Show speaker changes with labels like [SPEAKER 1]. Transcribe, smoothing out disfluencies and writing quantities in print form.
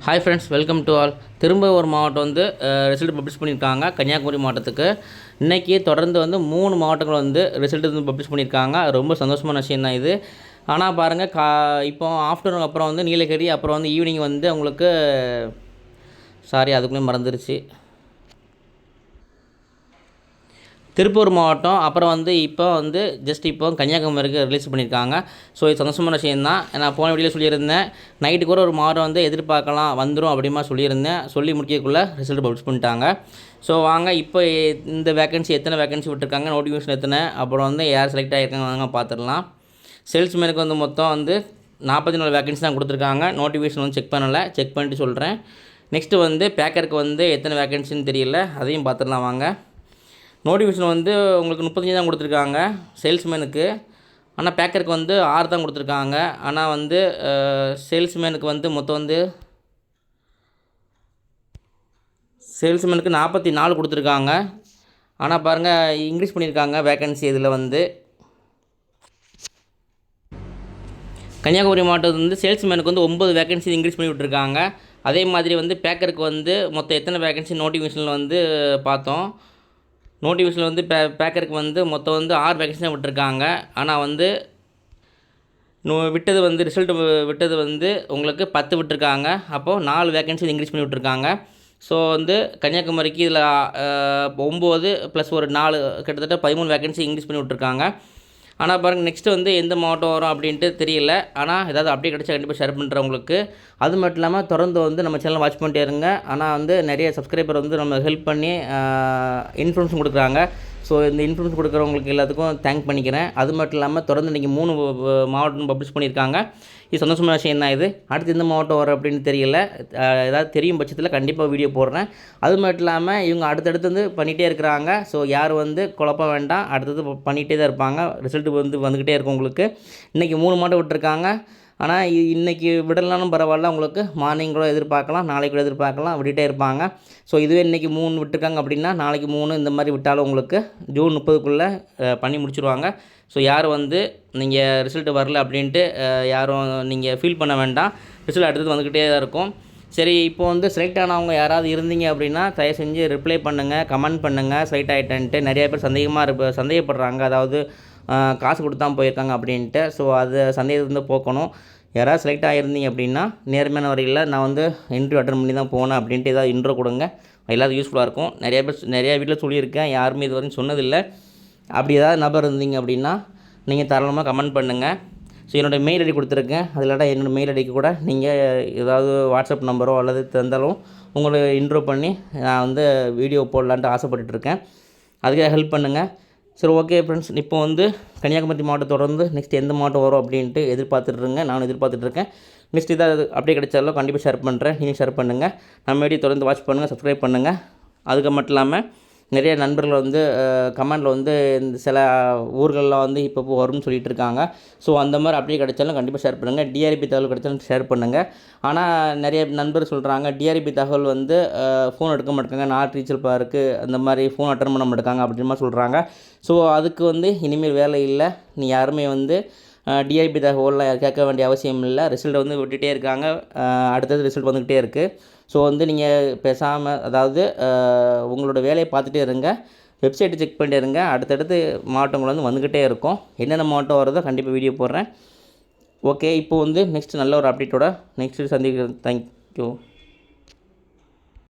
[SPEAKER 1] Hi friends, welcome to all. திரும்ப ஒரு மாவட்டம் வந்து ரிசல்ட் பப்ளிஷ் பண்ணியிருக்காங்க. கன்னியாகுமரி மாவட்டத்துக்கு இன்றைக்கி தொடர்ந்து வந்து 3 மாவட்டங்கள் வந்து ரிசல்ட் வந்து பப்ளிஷ் பண்ணியிருக்காங்க. ரொம்ப சந்தோஷமான விஷயம் தான் இது. ஆனால் பாருங்கள், இப்போ ஆஃப்டர்நூன் அப்புறம் வந்து நீலகிரி, அப்புறம் வந்து ஈவினிங் வந்து உங்களுக்கு அதுக்குள்ளே மறந்துருச்சு, திருப்பூர் மாவட்டம், அப்புறம் வந்து இப்போ வந்து இப்போ கன்னியாகுமரிக்கு ரிலீஸ் பண்ணியிருக்காங்க. ஸோ இது சந்தோஷமான விஷயந்தான். நான் போன வீடியோவில் சொல்லியிருந்தேன், நைட்டு கூட ஒரு மாவட்டம் வந்து எதிர்பார்க்கலாம், வந்துடும் அப்படிமா சொல்லியிருந்தேன். சொல்லி முடிக்கக்குள்ளே ரிசல்ட் பப்ளிஷ் பண்ணிட்டாங்க. ஸோ வாங்க, இப்போ இந்த வேக்கன்சி எத்தனை வேக்கன்சி விட்டுருக்காங்க, நோட்டிஃபிகேஷன் எத்தனை, அப்புறம் வந்து யார் செலக்ட் ஆகியிருக்காங்க வாங்க பார்த்துடலாம். சேல்ஸ்மேனுக்கு வந்து மொத்தம் வந்து 44 வேக்கன்சி தான் கொடுத்துருக்காங்க. நோட்டிஃபிகேஷன் வந்து செக் பண்ணலை, செக் பண்ணிட்டு சொல்கிறேன். நெக்ஸ்ட்டு வந்து பேக்கருக்கு வந்து எத்தனை வேக்கன்சின்னு தெரியல, அதையும் பார்த்துடலாம் வாங்க. நோட்டிஃபிகேஷன் வந்து உங்களுக்கு 35 தான் கொடுத்துருக்காங்க சேல்ஸ்மேனுக்கு. ஆனால் பேக்கருக்கு வந்து 6 தான் கொடுத்துருக்காங்க. ஆனால் வந்து சேல்ஸ்மேனுக்கு வந்து மொத்தம் வந்து சேல்ஸ்மேனுக்கு 44 கொடுத்துருக்காங்க. ஆனால் பாருங்கள், இன்க்ரீஸ் பண்ணியிருக்காங்க வேக்கன்சி. இதில் வந்து கன்னியாகுமரி மாவட்டத்தில் வந்து சேல்ஸ்மேனுக்கு வந்து 9 வேக்கன்சி இன்க்ரீஸ் பண்ணி விட்டுருக்காங்க. அதே மாதிரி வந்து பேக்கருக்கு வந்து மொத்தம் எத்தனை வேக்கன்சி நோட்டிஃபிகேஷனில் வந்து பார்த்தோம். நோட்டிஃபிகேஷனில் வந்து பேக்கருக்கு வந்து மொத்தம் வந்து 6 வேக்கன்சி தான் விட்டுருக்காங்க. ஆனால் வந்து விட்டது வந்து ரிசல்ட் விட்டது வந்து உங்களுக்கு 10 விட்டுருக்காங்க. அப்போது 4 வேக்கன்சி இன்க்ரீஸ் பண்ணி விட்டுருக்காங்க. ஸோ வந்து கன்னியாகுமரிக்கு இதில் 9 ப்ளஸ் ஒரு 4 கிட்டத்தட்ட 13 வேக்கன்சி இன்க்ரீஸ் பண்ணி விட்டுருக்காங்க. ஆனால் பாருங்கள், நெக்ஸ்ட்டு வந்து எந்த மாவட்டம் வரும் அப்படின்ட்டு தெரியல. ஆனால் ஏதாவது அப்டேட் கிடச்சா கண்டிப்பாக ஷேர் பண்ணுறேன் உங்களுக்கு. அது மட்டும் இல்லாமல் தொடர்ந்து வந்து நம்ம சேனலை வாட்ச் பண்ணிட்டே இருங்க. ஆனால் வந்து நிறைய சப்ஸ்கிரைபர் வந்து நம்ம ஹெல்ப் பண்ணி இன்ஃபர்மேஷன் கொடுக்குறாங்க. ஸோ இந்த இன்ஃபர்மேஷன் கொடுக்குறவங்களுக்கு எல்லாத்துக்கும் தேங்க் பண்ணிக்கிறேன். அது மட்டும் இல்லாமல் தொடர்ந்து இன்றைக்கி 3 மாவட்டம் பப்ளிஷ் பண்ணியிருக்காங்க. இது சந்தோஷமான விஷயம் தான் இது. அடுத்து எந்த மாவட்டம் வரும் அப்படின்னு தெரியல. ஏதாவது தெரியும் பட்சத்தில் கண்டிப்பாக வீடியோ போடுறேன். அது மட்டும் இல்லாமல் இவங்க அடுத்தடுத்து வந்து பண்ணிகிட்டே இருக்கிறாங்க. ஸோ யார் வந்து குழப்பம் வேண்டாம், அடுத்தது பண்ணிகிட்டே தான் இருப்பாங்க. ரிசல்ட் வந்து வந்துக்கிட்டே இருக்கும் உங்களுக்கு. இன்றைக்கி 3 மாவட்டம் விட்டுருக்காங்க. ஆனால் இன்றைக்கி விடலாலும் பரவாயில்ல, உங்களுக்கு மார்னிங் கூட எதிர்பார்க்கலாம், நாளைக்கு கூட எதிர்பார்க்கலாம், விட்டுகிட்டே இருப்பாங்க. ஸோ இதுவே இன்றைக்கி 3 விட்டுருக்காங்க அப்படின்னா நாளைக்கு 3 இந்த மாதிரி விட்டாலும் உங்களுக்கு ஜூன் 30க்குள்ளே பண்ணி முடிச்சுருவாங்க. ஸோ யார் வந்து நீங்கள் ரிசல்ட் வரல அப்படின்ட்டு யாரும் நீங்கள் ஃபீல் பண்ண வேண்டாம். ரிசல்ட் அடுத்தது வந்துக்கிட்டே தான் இருக்கும். சரி, இப்போ வந்து செலக்ட் ஆனவங்க யாராவது இருந்தீங்க அப்படின்னா தயவு செஞ்சு ரிப்ளை பண்ணுங்கள், கமெண்ட் பண்ணுங்கள். செலக்ட் ஆகிட்டேன்ட்டு நிறைய பேர் சந்தேகப்படுறாங்க. அதாவது காசு கொடுத்தா போயிருக்காங்க அப்படின்ட்டு. ஸோ அது சந்தேகத்தை வந்து போக்கணும். யாராவது செலக்ட் ஆகிருந்தீங்க அப்படின்னா நேர்மையான வரையில் நான் வந்து இன்டர்வியூ அட்டன் பண்ணி தான் போனேன் அப்படின்ட்டு ஏதாவது இன்ட்ரோ கொடுங்க. எல்லாத்துக்கும் யூஸ்ஃபுல்லாக இருக்கும். நிறையா வீட்டில் சொல்லியிருக்கேன், யாருமே இது வரைக்கும் சொன்னதில்லை. அப்படி ஏதாவது நபர் இருந்தீங்க அப்படின்னா நீங்கள் தாராளமாக கமெண்ட் பண்ணுங்கள். ஸோ என்னோடய மெயில் ஐடி கொடுத்துருக்கேன். அதில் என்னோடய மெயில் ஐடிக்கு கூட நீங்கள் ஏதாவது வாட்ஸ்அப் நம்பரோ அல்லது தந்தாலும் உங்களை இன்ட்ரோ பண்ணி நான் வந்து வீடியோ போடலான்ட்டு ஆசைப்பட்டுருக்கேன். அதுக்காக ஹெல்ப் பண்ணுங்கள். சரி, ஓகே ஃப்ரெண்ட்ஸ். இப்போ வந்து கன்னியாகுமரி மாவட்டம் தொடர்ந்து நெக்ஸ்ட் எந்த மாவட்டம் வரும் அப்படின்ட்டு எதிர்பார்த்துட்ருங்க. நானும் எதிர்பார்த்துட்ருக்கேன். நெக்ஸ்ட் இதாக அப்படியே கிடைச்சாலும் கண்டிப்பாக ஷேர் பண்ணுறேன். நீங்கள் ஷேர் பண்ணுங்கள். நம்ம வீடியோ தொடர்ந்து வாட்ச் பண்ணுங்கள், சப்ஸ்கிரைப் பண்ணுங்கள். அதுக்கு மட்டும் இல்லாமல் நிறைய நண்பர்கள் வந்து கமெண்டில் வந்து இந்த சில ஊர்களெலாம் வந்து இப்போ வரும்னு சொல்லிகிட்டு இருக்காங்க. ஸோ அந்த மாதிரி அப்படியே கிடைச்சாலும் கண்டிப்பாக ஷேர் பண்ணுங்கள். டிஆர்பி தகவல் கிடைச்சாலும் ஷேர் பண்ணுங்கள். ஆனால் நிறைய நண்பர் சொல்கிறாங்க டிஆர்பி தகவல் வந்து ஃபோன் எடுக்க மாட்டேங்க, நாட் ரீச்சபிளாக இருக்குது, அந்த மாதிரி ஃபோன் அட்டன் பண்ண மாட்டேங்காங்க அப்படின்ற மாதிரி சொல்கிறாங்க. ஸோ அதுக்கு வந்து இனிமேல் வேலை இல்லை. நீ யாருமே வந்து டிஆர்பி தகவல்லாம் கேட்க வேண்டிய அவசியம் இல்லை. ரிசல்ட் வந்து விட்டுகிட்டே இருக்காங்க. அடுத்தது ரிசல்ட் வந்துக்கிட்டே இருக்குது. ஸோ வந்து நீங்கள் பேசாமல், அதாவது உங்களோட வேலையை பார்த்துட்டே இருங்க, வெப்சைட்டை செக் பண்ணிட்டே இருங்க. அடுத்தடுத்து மாவட்டங்கள் வந்து வந்துக்கிட்டே இருக்கும். என்னென்ன மாவட்டம் வருதோ கண்டிப்பாக வீடியோ போடுறேன். ஓகே, இப்போ வந்து நெக்ஸ்ட் நல்ல ஒரு அப்டேட்டோட நெக்ஸ்ட்டு சந்திக்கிறேன். தேங்க்யூ.